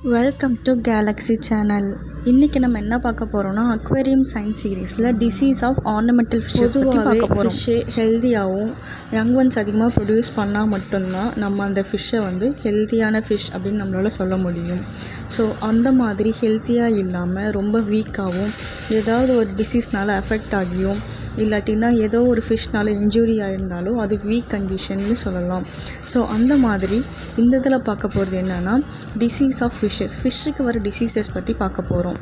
Welcome to Galaxy channel. இன்றைக்கி நம்ம என்ன பார்க்க போகிறோம்னா அக்வேரியம் சயின்ஸ் சீரீஸில் டிசீஸ் ஆஃப் ஆர்னமெண்டல் ஃபிஷ்ஷஸ் பற்றி பார்க்க போகிறோம். ஃபிஷ்ஷு ஹெல்த்தியாகவும் யங் ஒன்ஸ் அதிகமாக ப்ரொடியூஸ் பண்ணால் மட்டும்தான் நம்ம அந்த ஃபிஷ்ஷை ஹெல்த்தியான ஃபிஷ் அப்படின்னு நம்மளால் சொல்ல முடியும். ஸோ அந்த மாதிரி ஹெல்த்தியாக இல்லாமல் ரொம்ப வீக்காகவும் ஏதாவது ஒரு டிசீஸ்னால் அஃபெக்ட் ஆகியும் இல்லாட்டினா ஏதோ ஒரு ஃபிஷ்னால் இன்ஜூரி ஆகிருந்தாலும் அது வீக் கண்டிஷன்னு சொல்லலாம். ஸோ அந்த மாதிரி இந்த இதில் பார்க்க போகிறது என்னென்னா டிசீஸ் ஆஃப் ஃபிஷ்ஷுக்கு வர டிசீசஸ் பற்றி பார்க்க போகிறோம்.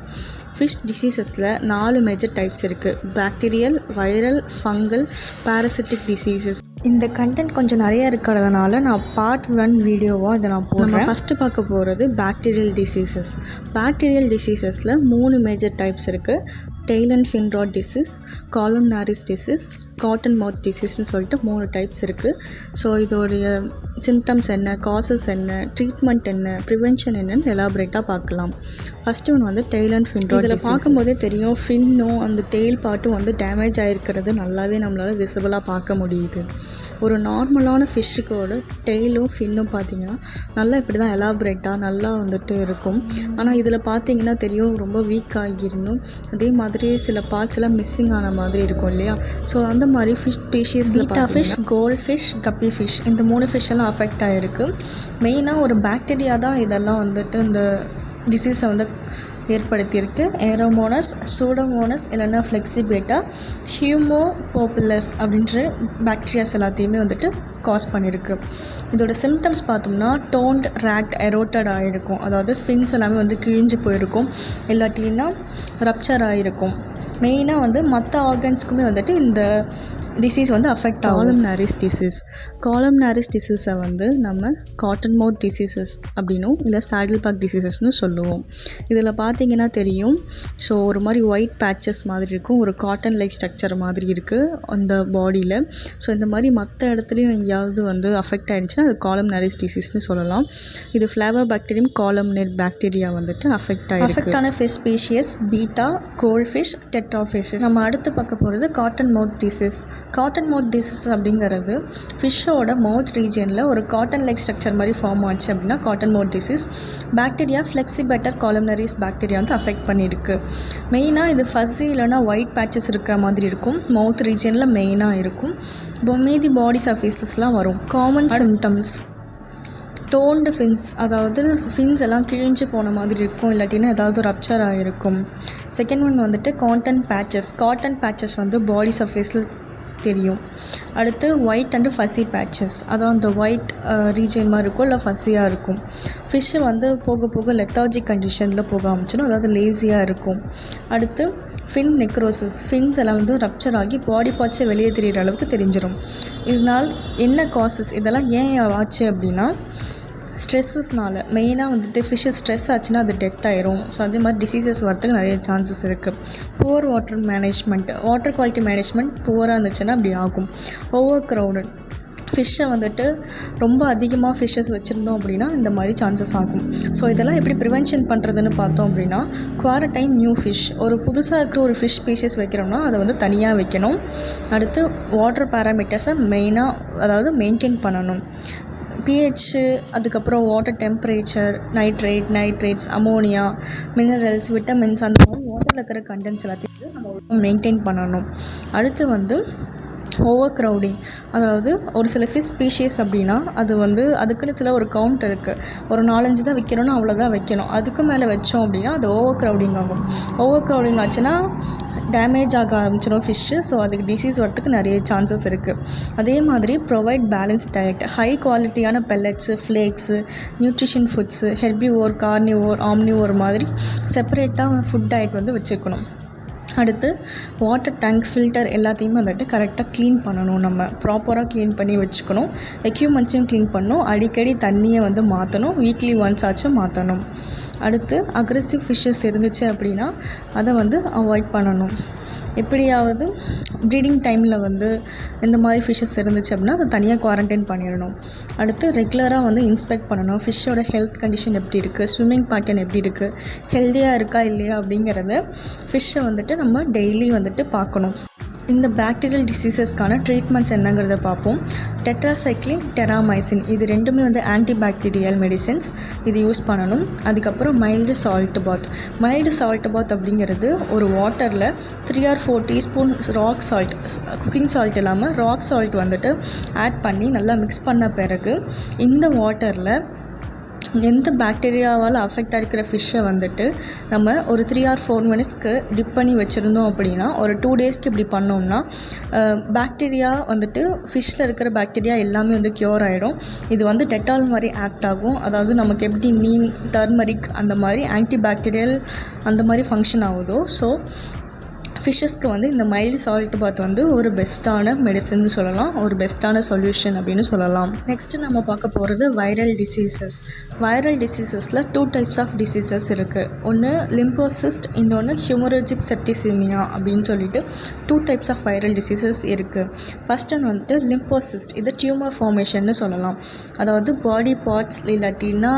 ஃபிஷ் டிசீசஸில் 4 மேஜர் டைப்ஸ் இருக்குது. Bacterial, viral, fungal, parasitic diseases. இந்த கண்டென்ட் கொஞ்சம் நிறையா இருக்கிறதுனால நான் பார்ட் 1 வீடியோவாக இதை நான் போடுறேன். நம்ம ஃபஸ்ட்டு பார்க்க போகிறது பாக்டீரியல் டிசீசஸ். பாக்டீரியல் டிசீசஸில் 3 மேஜர் டைப்ஸ் இருக்குது. Tail and fin rot disease, columnaris disease, cotton mouth டிசீஸ்னு சொல்லிட்டு 3 டைப்ஸ் இருக்குது. ஸோ இதோடைய சிம்டம்ஸ் என்ன, காசஸ் என்ன, ட்ரீட்மெண்ட் என்ன, ப்ரிவென்ஷன் என்னன்னு எலாபரேட்டாக பார்க்கலாம். ஃபஸ்ட்டு ஒன்று டெய்ல் அண்ட் ஃபின் ராட். இதில் பார்க்கும்போதே தெரியும் ஃபின்னும் அந்த டெய்ல் பார்ட்டும் டேமேஜ் ஆகிருக்கிறது நல்லாவே நம்மளால் விசிபிளாக பார்க்க முடியுது. ஒரு நார்மலான ஃபிஷ்ஷுக்கோட டெய்லும் ஃபின்னும் பார்த்திங்கன்னா நல்லா இப்படி தான் எலாபரேட்டாக நல்லா இருக்கும். ஆனால் இதில் பார்த்திங்கன்னா தெரியும் ரொம்ப வீக் ஆகிடணும். அதே மாதிரி சில பார்ட்ஸ் எல்லாம் மிஸ்ஸிங் ஆன மாதிரி இருக்கும் இல்லையா. ஸோ அந்த மாதிரி ஃபிஷ் ஸ்பீஷீஸில் betta fish, goldfish, guppy fish இந்த 3 ஃபிஷ் எல்லாம் அஃபெக்ட் ஆகிருக்கு. மெயினாக ஒரு பாக்டீரியா தான் இதெல்லாம் இந்த டிசீஸை ஏற்படுத்தியிருக்கு. ஏரோமோனஸ், சூடோமோனஸ் இல்லைன்னா ஃப்ளெக்சிபேட்டா, ஹியூமோபோபிலஸ் அப்படின்ற பாக்டீரியாஸ் எல்லாத்தையுமே காஸ் பண்ணியிருக்கு. இதோட சிம்டம்ஸ் பார்த்தோம்னா டோன்ட், ரேக்ட், எரோட்டட் ஆகிருக்கும். அதாவது ஃபின்ஸ் எல்லாமே கிழிஞ்சு போயிருக்கும், இல்லாட்டின்னா ரப்சர் ஆகிருக்கும். மெயினாக மற்ற ஆர்கன்ஸ்க்குமே இந்த டிசீஸ் அஃபெக்ட் ஆகும். காலம்னாரிஸ் டிசீஸ். காலம்னாரிஸ் டிசீஸை நம்ம காட்டன் மவுத் டிசீசஸ் அப்படின்னும் இல்லை சாடில் பேக் டிசீசஸ்னு சொல்லுவோம். இதில் பார்த்தீங்கன்னா தெரியும். ஸோ ஒரு மாதிரி ஒயிட் பேச்சஸ் மாதிரி இருக்கும், ஒரு காட்டன் லைக் ஸ்ட்ரக்சர் மாதிரி இருக்குது அந்த பாடியில். ஸோ இந்த மாதிரி மற்ற இடத்துலையும் எங்கேயாவது அஃபெக்ட் ஆகிடுச்சுன்னா அது காலம்னாரிஸ் டிசீஸ்னு சொல்லலாம். இது Flavobacterium columnare bacteria affect ஆகிருக்கு. அஃபெக்டான fish species betta, goldfish, tetra fish. நம்ம அடுத்து பார்க்க போகிறது cotton mouth disease. Cotton mouth disease அப்படிங்கிறது ஃபிஷ்ஷோட மவுத் ரீஜனில் ஒரு காட்டன் லைக் ஸ்ட்ரக்சர் மாதிரி ஃபார்ம் ஆச்சு அப்படின்னா cotton mouth disease. Bacteria Flexibacter columnaris bacteria affect பண்ணியிருக்கு. மெயினாக இது ஃபஸ்ஸி இல்லைனா ஒயிட் பேச்சஸ் இருக்கிற மாதிரி இருக்கும், மவுத் ரீஜனில் மெயினாக இருக்கும். மீதி பாடி சர்ஃபேஸஸ்லாம் வரும். காமன் சிம்டம்ஸ் டோன்டு ஃபின்ஸ், அதாவது ஃபின்ஸ் எல்லாம் கிழிஞ்சு போன மாதிரி இருக்கும், இல்லாட்டினா ஏதாவது ரப்சர் ஆகிருக்கும். Second one cotton patches. Cotton patches body சர்ஃபேஸில் தெரியும். அடுத்து ஒயிட் அண்டு ஃபஸி பேச்சஸ், அதான் அந்த ஒயிட் ரீஜன் மாதிரி இருக்கும், இல்லை ஃபஸியாக இருக்கும். ஃபிஷ்ஷு போக போக லெத்தார்ஜிக் கண்டிஷனில் போக ஆரம்பிச்சிடும், அதாவது லேசியாக இருக்கும். அடுத்து ஃபின் நெக்ரோசிஸ். ஃபின்ஸ் எல்லாம் ரப்சர் ஆகி பாடி பார்ட்ஸே வெளியே தெரிகிற அளவுக்கு தெரிஞ்சிடும். இதனால் என்ன காசஸ், இதெல்லாம் ஏன் ஆச்சு அப்படின்னா ஸ்ட்ரெஸ்ஸஸ்னால. மெயினாக ஃபிஷ்ஷு ஸ்ட்ரெஸ் ஆச்சுன்னா அது டெத் ஆயிரும். ஸோ அதே மாதிரி டிசீசஸ் வரதுக்கு நிறைய சான்சஸ் இருக்குது. Poor water management, water quality management புவராக இருந்துச்சுன்னா அப்படி ஆகும். ஓவர் க்ரௌடட் ஃபிஷ்ஷை ரொம்ப அதிகமாக ஃபிஷ்ஷஸ் வச்சுருந்தோம் அப்படின்னா இந்த மாதிரி சான்சஸ் ஆகும். ஸோ இதெல்லாம் எப்படி ப்ரிவென்ஷன் பண்ணுறதுன்னு பார்த்தோம் அப்படின்னா குவாரண்டைன் நியூ ஃபிஷ். ஒரு புதுசாக இருக்கிற ஒரு ஃபிஷ் ஸ்பீஷஸ் வைக்கிறோம்னா அதை தனியாக வைக்கணும். அடுத்து வாட்டர் பேராமீட்டர்ஸை மெயினாக மெயின்டைன் பண்ணணும். பிஹெச்சு, அதுக்கப்புறம் water temperature, nitrates, ammonia, minerals, vitamins அந்த மாதிரி வாட்டரில் இருக்கிற கண்டென்ட்ஸ் எல்லாத்தையும் நம்ம மெயின்டைன் பண்ணணும். அடுத்து ஓவர் க்ரௌடிங், அதாவது ஒரு சில ஃபிஷ் ஸ்பீஷீஸ் அப்படின்னா அது அதுக்குன்னு ஒரு கவுண்ட் இருக்குது. ஒரு 4-5 தான் வைக்கணும்னா அவ்வளோதான் வைக்கணும். அதுக்கு மேலே வச்சோம் அப்படின்னா அது ஓவர் க்ரௌடிங் ஆகும். ஓவர் க்ரௌடிங் ஆச்சுன்னா டேமேஜ் ஆக ஆரம்பிச்சிடும் ஃபிஷ்ஷு. ஸோ அதுக்கு டிசீஸ் வரத்துக்கு நிறைய சான்சஸ் இருக்குது. அதே மாதிரி ப்ரொவைட் பேலன்ஸ் டயட். ஹை குவாலிட்டியான pellets, flakes, nutrition foods, herbivore, carnivore, omnivore மாதிரி செப்பரேட்டாக ஃபுட் டயட் வச்சுக்கணும். அடுத்து வாட்டர் டேங்க், ஃபில்டர் எல்லாத்தையுமே கரெக்டாக க்ளீன் பண்ணணும். நம்ம ப்ராப்பராக க்ளீன் பண்ணி வச்சுக்கணும். எக்யூப்மெண்ட்ஸையும் க்ளீன் பண்ணணும். அடிக்கடி தண்ணியை மாற்றணும். வீக்லி ஒன்ஸ் ஆச்சும் மாற்றணும். அடுத்து அக்ரெசிவ் ஃபிஷ்ஷஸ் இருந்துச்சு அப்படின்னா அதை அவாய்ட் பண்ணணும். எப்படியாவது ப்ரீடிங் டைமில் இந்த மாதிரி ஃபிஷ்ஷஸ் இருந்துச்சு அப்படின்னா அதை தனியாக குவாரண்டைன் பண்ணிடணும். அடுத்து ரெகுலராக இன்ஸ்பெக்ட் பண்ணணும். ஃபிஷ்ஷோட ஹெல்த் கண்டிஷன் எப்படி இருக்குது, ஸ்விம்மிங் பேட்டர்ன் எப்படி இருக்குது, ஹெல்த்தியாக இருக்கா இல்லையா அப்படிங்கிறத ஃபிஷ்ஷை நம்ம டெய்லி பார்க்கணும். இந்த பாக்டீரியல் டிசீசஸ்க்கான ட்ரீட்மெண்ட்ஸ் என்னங்கிறத பார்ப்போம். டெட்ராசைக்ளின், டெராமைசின் இது ரெண்டுமே வந்து ஆன்டிபாக்டீரியல் மெடிசின்ஸ். இது யூஸ் பண்ணணும். அதுக்கப்புறம் மைல்டு சால்ட் பாத் அப்படிங்கிறது ஒரு வாட்டரில் 3 or 4 teaspoon rock salt, cooking salt இல்லாமல் ராக் சால்ட் வந்துட்டு ஆட் பண்ணி நல்லா மிக்ஸ் பண்ண பிறகு இந்த வாட்டரில் எந்த பாக்டீரியாவால் அஃபெக்ட் ஆகிருக்கிற ஃபிஷ்ஷை வந்துட்டு நம்ம ஒரு 3 or 4 மினிட்ஸ்க்கு டிப் பண்ணி வச்சுருந்தோம் அப்படின்னா ஒரு 2 டேஸ்க்கு இப்படி பண்ணோம்னா பாக்டீரியா வந்துட்டு ஃபிஷ்ஷில் இருக்கிற பாக்டீரியா எல்லாமே வந்து க்யூர் ஆகிடும். இது வந்து டெட்டால் மாதிரி ஆக்ட் ஆகும். அதாவது நமக்கு எப்படி நீம், டர்மரிக் அந்த மாதிரி ஆன்டிபாக்டீரியல் அந்த மாதிரி ஃபங்க்ஷன் ஆகுதோ, ஸோ ஃபிஷ்ஷஸ்க்கு வந்து இந்த மைல்டு சால்ட் பாத் வந்து ஒரு பெஸ்ட்டான மெடிசன் சொல்லலாம், ஒரு பெஸ்ட்டான சொல்யூஷன் அப்படின்னு சொல்லலாம். நெக்ஸ்ட்டு நம்ம பார்க்க போகிறது வைரல் டிசீசஸில் 2 டைப்ஸ் ஆஃப் டிசீசஸ் இருக்குது. ஒன்று லிம்போசிஸ்ட், இன்னொன்று ஹியூமரோஜிக் செப்டிசீமியா அப்படின்னு சொல்லிட்டு 2 டைப்ஸ் ஆஃப் வைரல் டிசீசஸ் இருக்குது. ஃபஸ்ட் ஒன்று வந்துட்டு லிம்போசிஸ்ட். இது டியூமர் ஃபார்மேஷன்னு சொல்லலாம். அதாவது பாடி பார்ட்ஸ் இல்லாட்டின்னா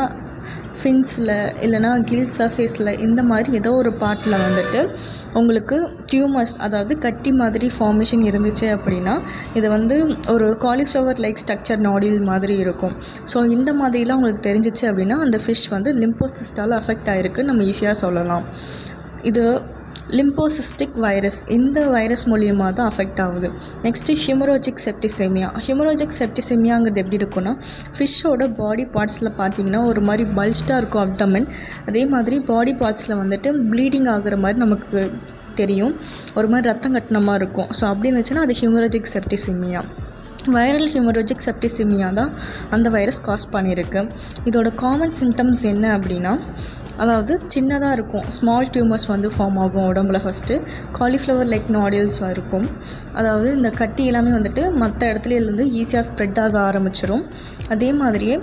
ஃபின்ஸில் இல்லைனா கில் சர்ஃபேஸில் இந்த மாதிரி ஏதோ ஒரு பார்ட்டில் வந்துட்டு உங்களுக்கு டியூமர்ஸ், அதாவது கட்டி மாதிரி ஃபார்மேஷன் இருந்துச்சு அப்படின்னா இது வந்து ஒரு காலிஃப்ளவர் லைக் ஸ்ட்ரக்சர் நாடியூல் மாதிரி இருக்கும். ஸோ இந்த மாதிரிலாம் உங்களுக்கு தெரிஞ்சிச்சு அப்படின்னா அந்த ஃபிஷ் வந்து லிம்போசிஸ்டால் அஃபெக்ட் ஆகிருக்கு நம்ம ஈஸியாக சொல்லலாம். இது லிம்போசிஸ்டிக் வைரஸ், இந்த வைரஸ் மூலியமாக தான் அஃபெக்ட் ஆகுது. நெக்ஸ்ட்டு ஹியூமரோஜிக் செப்டிசெமியாங்கிறது எப்படி இருக்குன்னா, ஃபிஷ்ஷோட பாடி பார்ட்ஸில் பார்த்தீங்கன்னா ஒரு மாதிரி பல்ஜ்டாக இருக்கும் அப்டமன். அதே மாதிரி பாடி பார்ட்ஸில் வந்துட்டு ப்ளீடிங் ஆகுற மாதிரி நமக்கு தெரியும், ஒரு மாதிரி ரத்தம் கட்டின மாதிரி இருக்கும். ஸோ அப்படி இருந்துச்சுன்னா அது ஹியூமரோஜிக் செப்டிசெமியா. வைரல் ஹியூமரோஜிக் செப்டிசெமியா தான் அந்த வைரஸ் காஸ் பண்ணியிருக்கு. இதோட காமன் சிம்டம்ஸ் என்ன அப்படின்னா, அதாவது சின்னதாக இருக்கும், ஸ்மால் டியூமர்ஸ் வந்து ஃபார்ம் ஆகும் உடம்புல. ஃபஸ்ட்டு காலிஃப்ளவர் லைக் நாடியூல்ஸ் இருக்கும். அதாவது இந்த கட்டி எல்லாமே வந்துட்டு மற்ற இடத்துலேருந்து ஈஸியாக ஸ்ப்ரெட் ஆக ஆரம்பிச்சிடும். அதே மாதிரியே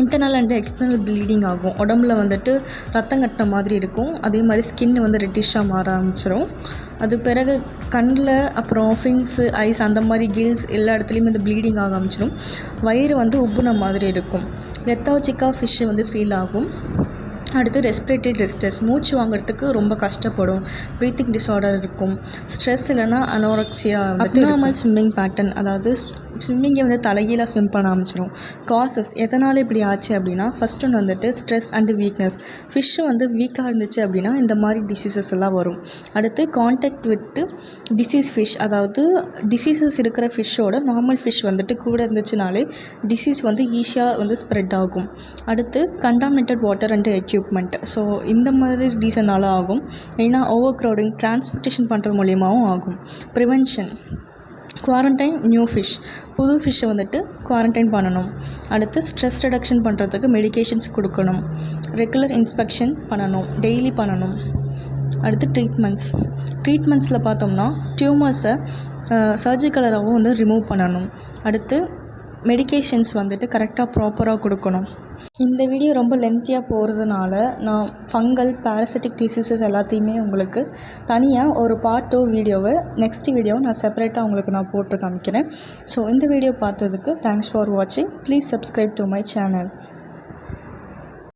இன்டர்னல் அண்ட் எக்ஸ்டர்னல் ப்ளீடிங் ஆகும், உடம்புல வந்துட்டு ரத்தம் கட்டின மாதிரி இருக்கும். அதே மாதிரி ஸ்கின் வந்து ரெட்டிஷாக மாற ஆரம்பிச்சிடும். அது பிறகு கண்ணில், அப்புறம் ஃபின்ஸு, ஐஸ் அந்த மாதிரி கில்ஸ் எல்லா இடத்துலையுமே இந்த ப்ளீடிங் ஆக ஆரம்பிச்சிடும். வயிறு வந்து உப்புன மாதிரி இருக்கும். லெத்தாஜிக்காக ஃபிஷ்ஷு வந்து ஃபீல் ஆகும். அடுத்து ரெஸ்பிரேட்டரி டிஸ்ட்ரெஸ், மூச்சு வாங்குறதுக்கு ரொம்ப கஷ்டப்படும். ப்ரீத்திங் டிஸார்டர் இருக்கும். ஸ்ட்ரெஸ் இல்லைனா அனோரெக்சியா, அப்நார்மல் ஸ்விம்மிங் பேட்டர்ன், அதாவது ஸ்விம்மிங்கை வந்து தலைகீழாக ஸ்விம் பண்ண ஆரம்பிச்சிடும். காசஸ் எதனால் இப்படி ஆச்சு அப்படின்னா, ஃபஸ்ட் ஒன்று வந்துட்டு ஸ்ட்ரெஸ் அண்டு வீக்னஸ். ஃபிஷ்ஷு வந்து வீக்காக இருந்துச்சு அப்படின்னா இந்த மாதிரி டிசீசஸ் எல்லாம் வரும். அடுத்து கான்டாக்ட் வித் டிசீஸ் ஃபிஷ், அதாவது டிசீசஸ் இருக்கிற ஃபிஷ்ஷோட நார்மல் ஃபிஷ் வந்துட்டு கூட இருந்துச்சுனாலே டிசீஸ் வந்து ஈஸியாக வந்து ஸ்ப்ரெட் ஆகும். அடுத்து contaminated water and equipment. So இந்த மாதிரி ரீசனால் ஆகும். மெயினாக ஓவர் க்ரௌடிங், டிரான்ஸ்போர்ட்டேஷன் பண்ணுறது மூலியமாகவும் ஆகும். ப்ரிவென்ஷன், குவாரண்டைன் நியூ ஃபிஷ், புது ஃபிஷ்ஷை வந்துட்டு குவாரண்டைன் பண்ணணும். அடுத்து ஸ்ட்ரெஸ் ரிடக்ஷன் பண்ணுறதுக்கு மெடிகேஷன்ஸ் கொடுக்கணும். ரெகுலர் இன்ஸ்பெக்ஷன் பண்ணணும், டெய்லி பண்ணணும். அடுத்து ட்ரீட்மெண்ட்ஸில் பார்த்தோம்னா டியூமர்ஸை சர்ஜிக்கலாகவும் வந்து ரிமூவ் பண்ணணும். அடுத்து மெடிகேஷன்ஸ் வந்துட்டு கரெக்டாக ப்ராப்பராக கொடுக்கணும். இந்த வீடியோ ரொம்ப லென்த்தியாக போகிறதுனால நான் ஃபங்கல், பேரசிட்டிக் டிசீசஸ் எல்லாத்தையுமே உங்களுக்கு தனியாக ஒரு பார்ட் 2 வீடியோவை நெக்ஸ்ட் வீடியோவை நான் செப்பரேட்டாக உங்களுக்கு நான் போட்டு காமிக்கிறேன். ஸோ இந்த வீடியோ பார்த்ததுக்கு தேங்க்ஸ் ஃபார் வாட்சிங். Please subscribe to my channel.